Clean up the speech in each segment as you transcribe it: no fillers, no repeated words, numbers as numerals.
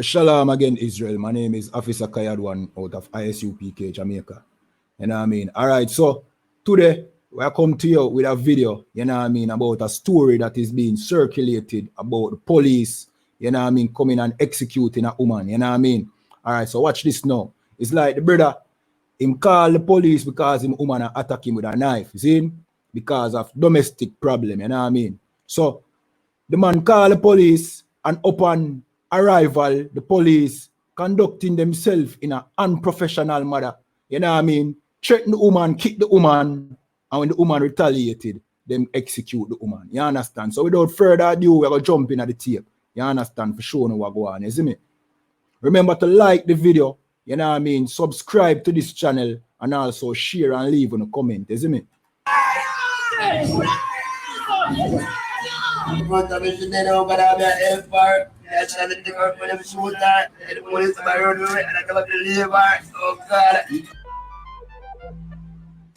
Shalom again, Israel. My name is Officer Kayadwan out of ISUPK, Jamaica. You know what I mean? All right, so today we come to you with a video, you know what I mean, about a story that is being circulated about the police, you know what I mean, coming and executing a woman, you know what I mean? All right, so watch this now. It's like the brother, him call the police because him woman attack him with a knife, you see? Because of domestic problem, you know what I mean? So the man call the police, and upon arrival, the police conducting themselves in an unprofessional manner, you know what I mean? Threaten the woman, kick the woman, and when the woman retaliated, them execute the woman. You understand? So without further ado, we're going to jump in at the tape. You understand? For sure, what go on, you see me? Remember to like the video, you know what I mean? Subscribe to this channel, and also share and leave in a comment, you see me?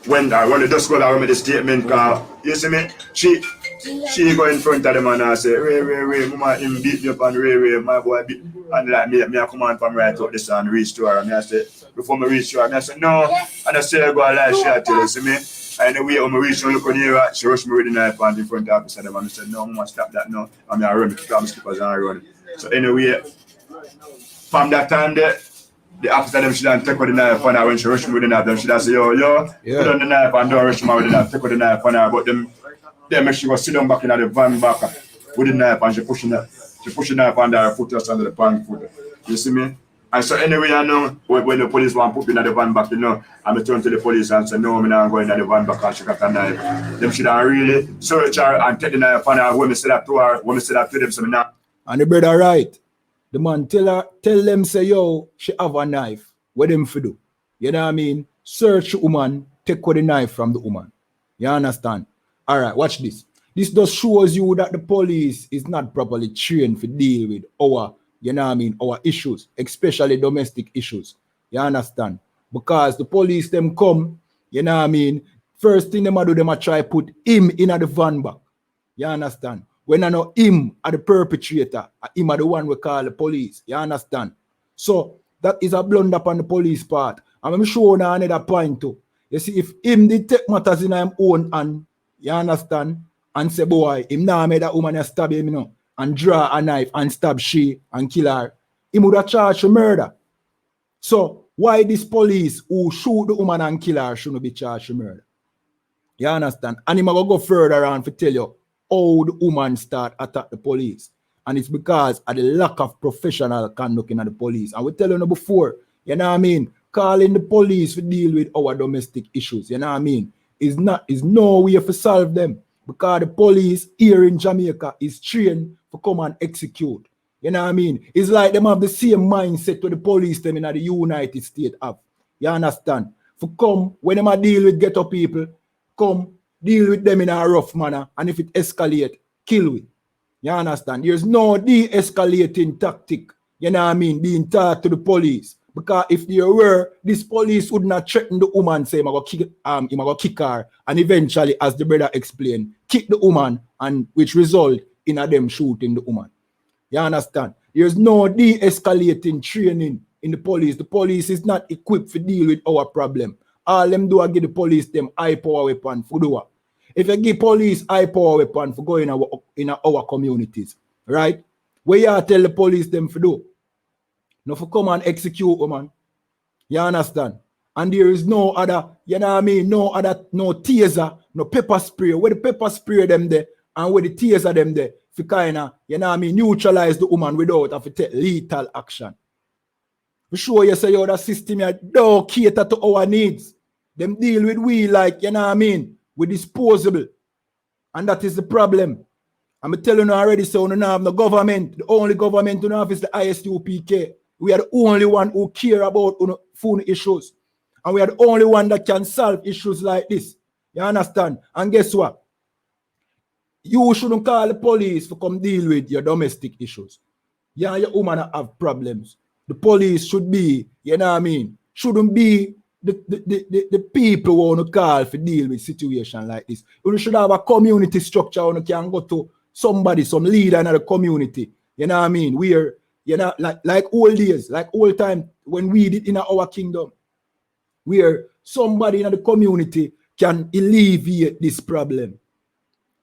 When the dust go down with the statement, you see me, she go in front of them and I say, Ray, mama, him beat me up and Ray, my boy beat, and like me I come on from right out this and reach to her, and I say, before me reach to her, I say, no, and I say, I go like she tell you, see me, and the way when I reach to look on here, she rushed me with the knife and in front of her, and I said, no, mama, stop that now, and I run, because I'm skippers and I run. So anyway, from that time there, the officer them should have take with the knife on her when she rushed me with the knife. Them should have say, put on the knife and don't rush me with the knife. Take with the knife on her. But them she was sit down back in the van back with the knife and she pushing the knife under her foot just under the pan foot. You see me? And so anyway, I know when the police want to put me in the van back, I'm turn to the police and say, no, I'm not going in the van back and she got a knife. Them should have really search her and take the knife on her when we say that to her, when we say that to them, so me not. And the brother right. The man tell them, say, yo, she have a knife. What them for do? You know what I mean? Search the woman, take the knife from the woman. You understand? All right, watch this. This just shows you that the police is not properly trained to deal with our, you know what I mean, our issues, especially domestic issues. You understand? Because the police, them come, you know what I mean, first thing them do, them try put him in the van back. You understand? When I know him are the perpetrator, him are the one we call the police. You understand? So that is a blunder upon the police part. And I'm sure now another point too. You see, if him did take matters in his own hand, you understand? And say, boy, him now made that woman stab him, and draw a knife and stab she and kill her, he would have charged for murder. So why this police who shoot the woman and kill her shouldn't be charged for murder? You understand? And him will go further on to tell you how the woman start attack the police. And it's because of the lack of professional conduct in the police. And we tell you before, you know what I mean? Calling the police to deal with our domestic issues, you know what I mean? Is no way to solve them. Because the police here in Jamaica is trained to come and execute. You know what I mean? It's like them have the same mindset to the police them in the United States have. You understand? For come, when them deal with ghetto people, come deal with them in a rough manner, and if it escalate, kill we. You understand? There's no de-escalating tactic, you know what I mean, being taught to the police. Because if there were, this police would not threaten the woman, say, I'm going to kick her, and eventually, as the brother explained, kick the woman, and which result in them shooting the woman. You understand? There's no de-escalating training in the police. The police is not equipped to deal with our problem. All them do is give the police them high power weapon for do what? If you give police high power weapon for going in our communities, right? Where you tell the police them for do? No for come and execute woman. You understand? And there is no other, you know what I mean, no taser, no pepper spray. Where the pepper spray them there and where the taser them there for kinda, you know what I mean, neutralize the woman without have to take lethal action. For sure you say, yo, that system here don't cater to our needs. Them deal with we like, you know what I mean, with disposable. And that is the problem. I'm telling you already, so we don't have no government. The only government we have is the ISUPK. We are the only one who care about phone issues. And we are the only one that can solve issues like this. You understand? And guess what? You shouldn't call the police to come deal with your domestic issues. Yeah, your woman have problems. The police should be, you know what I mean, shouldn't be the people who want to call for deal with situation like this. You should have a community structure where you can go to somebody, some leader in the community, you know what I mean, where You know, like old days, like old time when we did in our kingdom, where somebody in the community can alleviate this problem.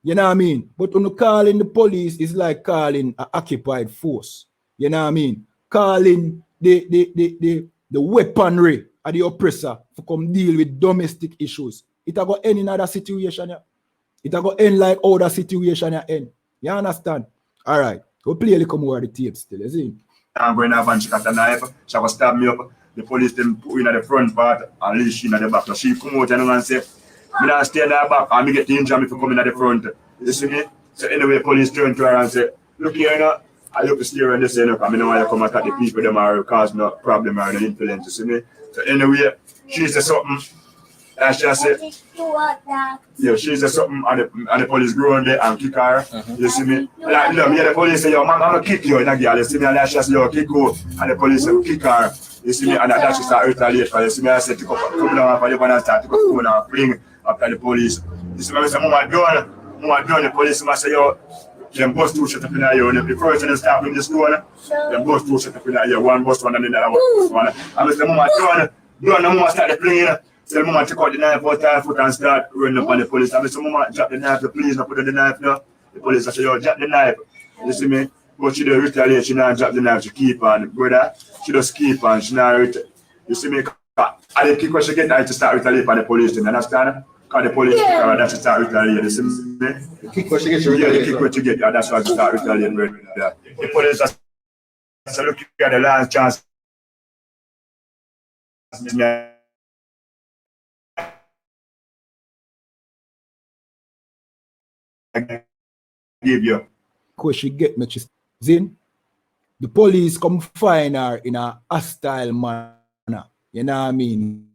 You know what I mean? But when you calling the police, it's like calling an occupied force. You know what I mean? Calling the weaponry of the oppressor to come deal with domestic issues. It will go end in other situation. Yeah? It will go end like other situation yeah, end. You understand? All right. We'll play a little more of the tape still, you see? I'm going to have and she got a knife. She will stab me up. The police then put in at the front part and leave she in the back. So she come out and say, I don't stay in the back and me get injured if you come in at the front. You see me? So anyway, police turn to her and say, look here, you know, I look to steer on this, you know, because I don't want you to come attack the people, them are cause no problem or no influence, you see me? So anyway, she said something, and she said, yeah, she said something, and the police go on there and kick her, you see me? Like, you know, the police say, yo, man, I'm going to kick you, you see me? And she said, yo, kick you, and the police say, kick her, you see me? And that she start retaliate for you see me? I said, come down for you, and start to go and fling after the police. You see me? I said, Mumma, done, the police must say, yo, them bus two shut up in here, and the first one start with the stone, them bus two shut up in here, one bus one and then the other one. And I said, Mumma, done, Mumma start the plane. So Mumma take out the knife out her foot and start running up on the police. And I said, Mumma, drop the knife, please, not put on the knife now. The police said, yo, drop the knife. You see me? But she don't retaliate, she not drop the knife, she keep on, brother. She just keep on, she not retaliate. You see me? And the kick when she get there to start retaliate on the police, you understand? Because the police kick her and that's to start retaliating, you see me? The kick what she get, she retaliate. Yeah, the kick what you get, that's why she start retaliating. Yeah. The police just look at the last chance. Give you. Because she get me, Zin, the police come find her in a hostile manner. You know what I mean?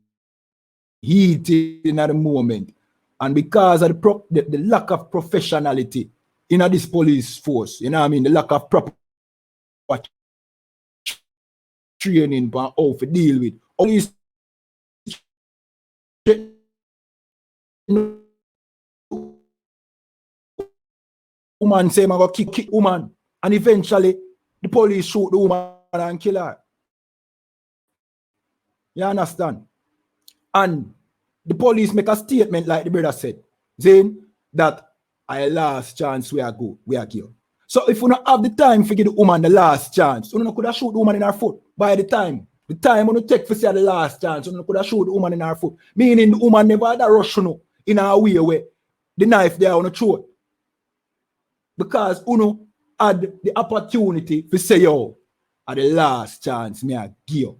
Heated at the moment. And because of the lack of professionality in this police force, you know what I mean? The lack of proper training on how to deal with all these woman say, I'm going to kick woman. And eventually, the police shoot the woman and kill her. You understand? And the police make a statement like the brother said, saying that I last chance we are kill. So if we don't have the time to give the woman the last chance, we could have shoot the woman in her foot by the time we don't take for say the last chance, we could have shoot the woman in her foot. Meaning the woman never had a rush in her way where the knife there on the throat. Because Uno had the opportunity to say, yo, at the last chance, me I give you.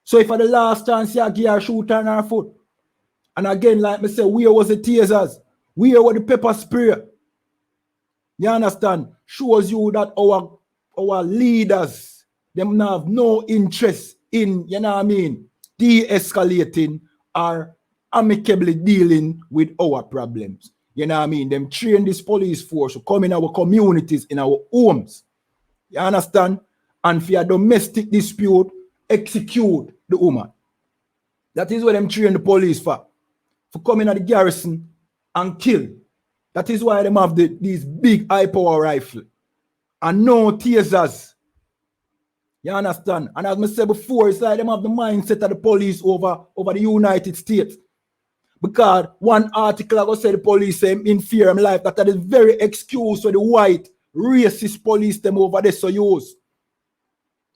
So if at the last chance, you give her shoot on her foot. And again, like me say, where was the tasers? Where was the pepper spray? You understand? Shows you that our leaders, them have no interest in, you know what I mean, de-escalating or amicably dealing with our problems. You know what I mean? Them train this police force to come in our communities, in our homes. You understand? And for a domestic dispute, execute the woman. That is what them train the police for coming at the garrison and kill. That is why them have these big high power rifle and no tasers. You understand? And as I said before, it's like them have the mindset of the police over the United States. Because one article I go say the police say in fear of life, that is very excuse for the white racist police them over there so use.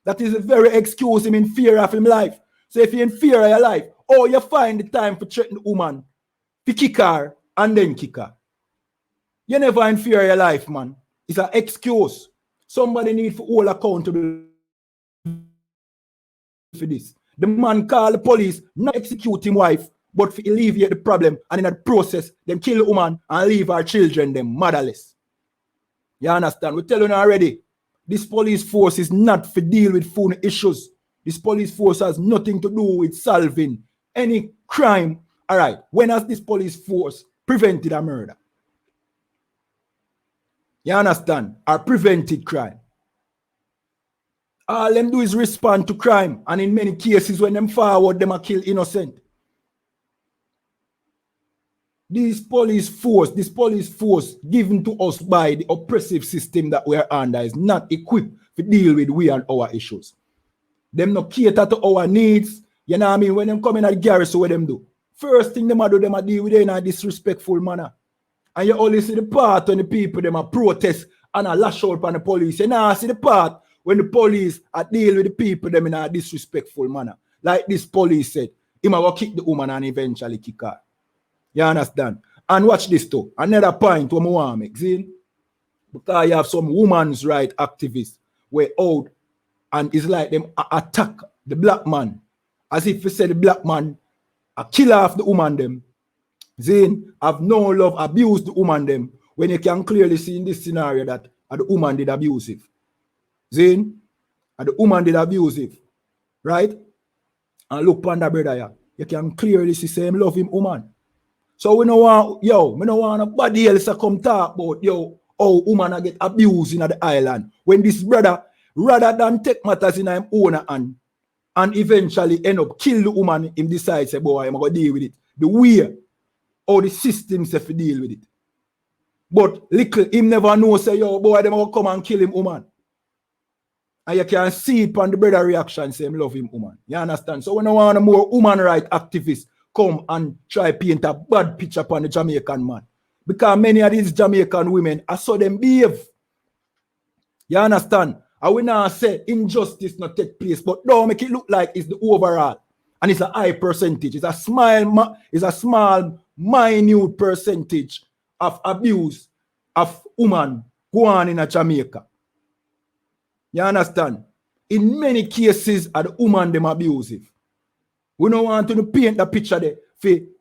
That is a very excuse him in fear of him life. So if you're in fear of your life, oh, you find the time to threaten the woman, to kick her and then kick her. You never in fear of your life, man. It's an excuse. Somebody need for all accountable for this. The man call the police, not execute his wife, but to alleviate the problem, and in the process, them kill the woman and leave our children them motherless. You understand? We're telling you already, this police force is not for deal with phone issues. This police force has nothing to do with solving any crime. All right, when has this police force prevented a murder? You understand? Or prevented crime? All them do is respond to crime, and in many cases, when them forward, them are kill innocent. This police force given to us by the oppressive system that we are under is not equipped to deal with we and our issues. Them no cater to our needs. You know what I mean? When them come in at the garrison, what them do? First thing them a do, them a deal with it in a disrespectful manner. And you only see the part when the people them a protest and a lash out on the police. You now see the part when the police are deal with the people them in a disrespectful manner. Like this police said, he might go kick the woman and eventually kick her. You understand? And watch this too. Another point what I want to make. See? Because you have some women's rights activists where out and it's like them attack the black man as if you say the black man a killer of the woman them. Zane have no love, abuse the woman them when you can clearly see in this scenario that the woman did abusive. Zane, the woman did abusive. Right? And look upon the brother here. You can clearly see same love him woman. So we don't want, we don't want nobody else to come talk about, how woman get abused in the island. When this brother, rather than take matters in his own hand and eventually end up kill the woman, him decides, say, boy, I'm going to deal with it. The way how the system say to deal with it. But little, him never know, say, boy, them going to come and kill him woman. And you can see it on the brother reaction, say, him love him woman. You understand? So we don't want more woman right activists come and try paint a bad picture upon the Jamaican man. Because many of these Jamaican women, I saw them behave. You understand? I will not say injustice not take place, but don't make it look like it's the overall. And it's a high percentage. It's a small, minute percentage of abuse of women go on in Jamaica. You understand? In many cases, are the women them abusive. We don't want to paint the picture there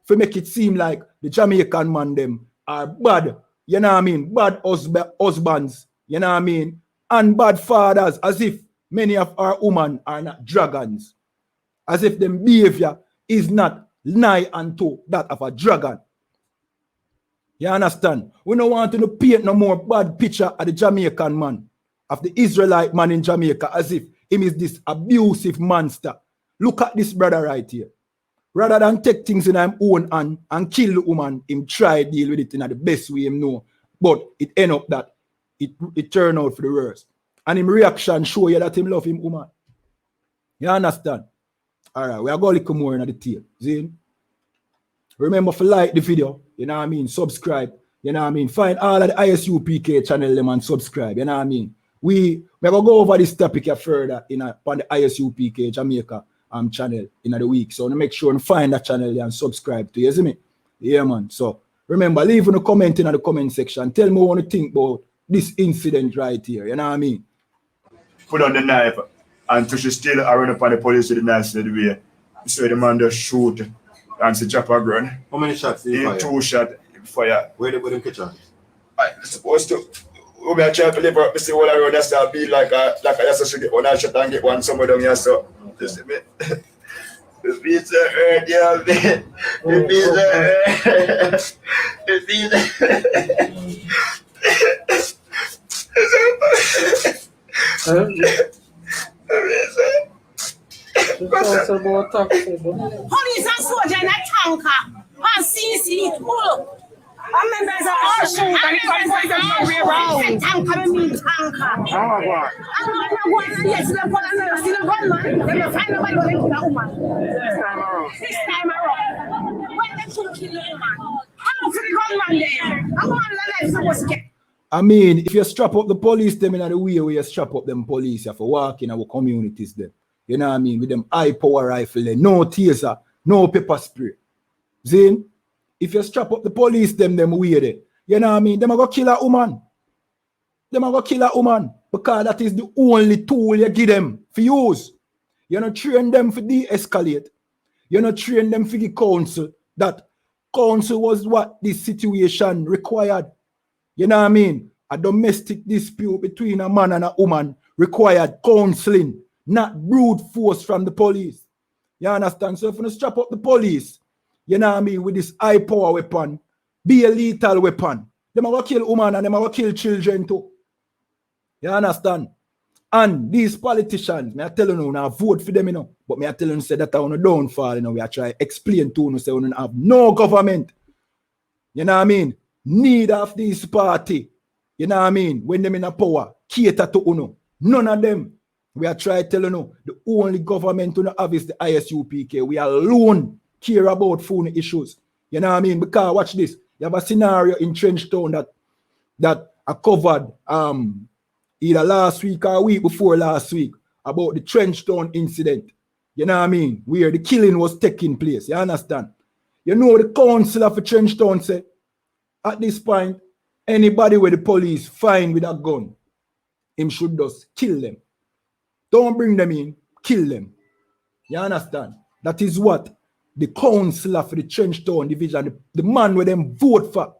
for make it seem like the Jamaican man them are bad, you know what I mean? Bad husbands, you know what I mean? And bad fathers, as if many of our women are not dragons. As if their behavior is not nigh unto that of a dragon. You understand? We don't want to paint no more bad picture of the Jamaican man, of the Israelite man in Jamaica, as if him is this abusive monster. Look at this brother right here. Rather than take things in his own hand and kill the woman, him try deal with it in the best way him know. But it end up that it turn out for the worst. And him reaction show you that him love him woman. You understand? Alright, we are going to look more in the tail. See? Remember to like the video, you know what I mean? Subscribe, you know what I mean? Find all of the ISUPK channel them and subscribe, you know what I mean? We going to go over this topic further on the ISUPK Jamaica channel in the week. So make sure and find that channel and subscribe to you, see me? Yeah, man. So remember, leave a comment in the comment section. Tell me what you think about this incident right here, you know what I mean? Put on the knife and to still run upon the police with the knife the way. So the man just shoot and see chopper gun. How many shots did he fire? 2 shots fire. Where did they catch on? I'm supposed to. We are trying to live up, Mr. All around us to be like a yes, should get one shot and get one somewhere down here. So, just a bit. The pizza hurt, yeah, man. The pizza hurt. The Police and soldiers in a tanker and CC pull. I remember as a horse shoot and it got going the other way around. Tanker mean tanker. Oh, God. I'm going to yes, they're going to see the gunman. They will find nobody going to kill a woman. This time around. When they should kill a woman. How for the gunman there? I'm going to let them get. I mean, if you strap up the police them in the way where you strap up them police, you have to walk in our communities them. You know what I mean? With them high power rifle, no taser, no pepper spray. Zane, if you strap up the police them way there, you know what I mean? Them are going to kill a woman. Them are going to kill a woman because that is the only tool you give them for use. You not train them for de-escalate. You not train them for the counsel. That counsel was what this situation required. You know what I mean? A domestic dispute between a man and a woman required counseling, not brute force from the police. You understand? So if you strap up the police, you know what I mean, with this high power weapon, be a lethal weapon. Them are going to kill women and them are going to kill children too. You understand? And these politicians, me I tell you now, vote for them, you know. But me I tell you say that I want to downfall, you know. We are trying to explain to you, say we don't have no government. You know what I mean? Neither of these party, you know what I mean, when them in a power, cater to uno. None of them. We are trying to tell you now, the only government to have is the ISUPK. We alone care about phone issues. You know what I mean? Because watch this. You have a scenario in Trenchtown that I covered either last week or a week before last week about the Trenchtown incident. You know what I mean? Where the killing was taking place. You understand? You know the councillor for Trenchtown said, at this point, anybody with the police find with a gun, him should just kill them. Don't bring them in, kill them. You understand? That is what the councillor for the Trenchtown division, the man with them vote for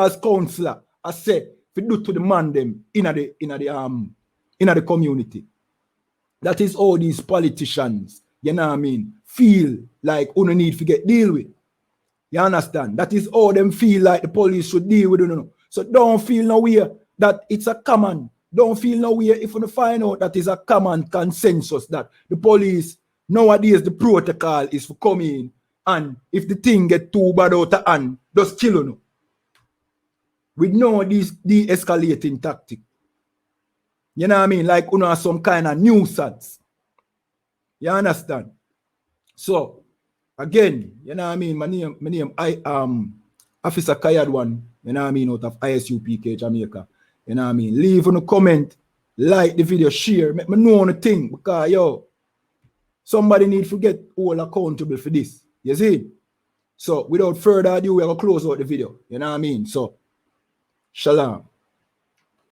as councillor, I said, if do to the man them in the community. That is all these politicians, you know what I mean, feel like you need to get deal with. You understand? That is all them feel like the police should deal with. So don't feel no way that it's a common. Don't feel no way if you find out that is a common consensus that the police, nowadays the protocol is for come in and if the thing get too bad out of hand, just kill you. We know this de-escalating tactic. You know what I mean? Like some kind of nuisance. You understand? So again, you know what I mean? My name Officer Kayad one, you know what I mean, out of ISUPK Jamaica. You know what I mean? Leave in a comment, like the video, share, make me know on the thing because somebody need to get all accountable for this. You see? So without further ado, we're gonna close out the video. You know what I mean? So Shalom.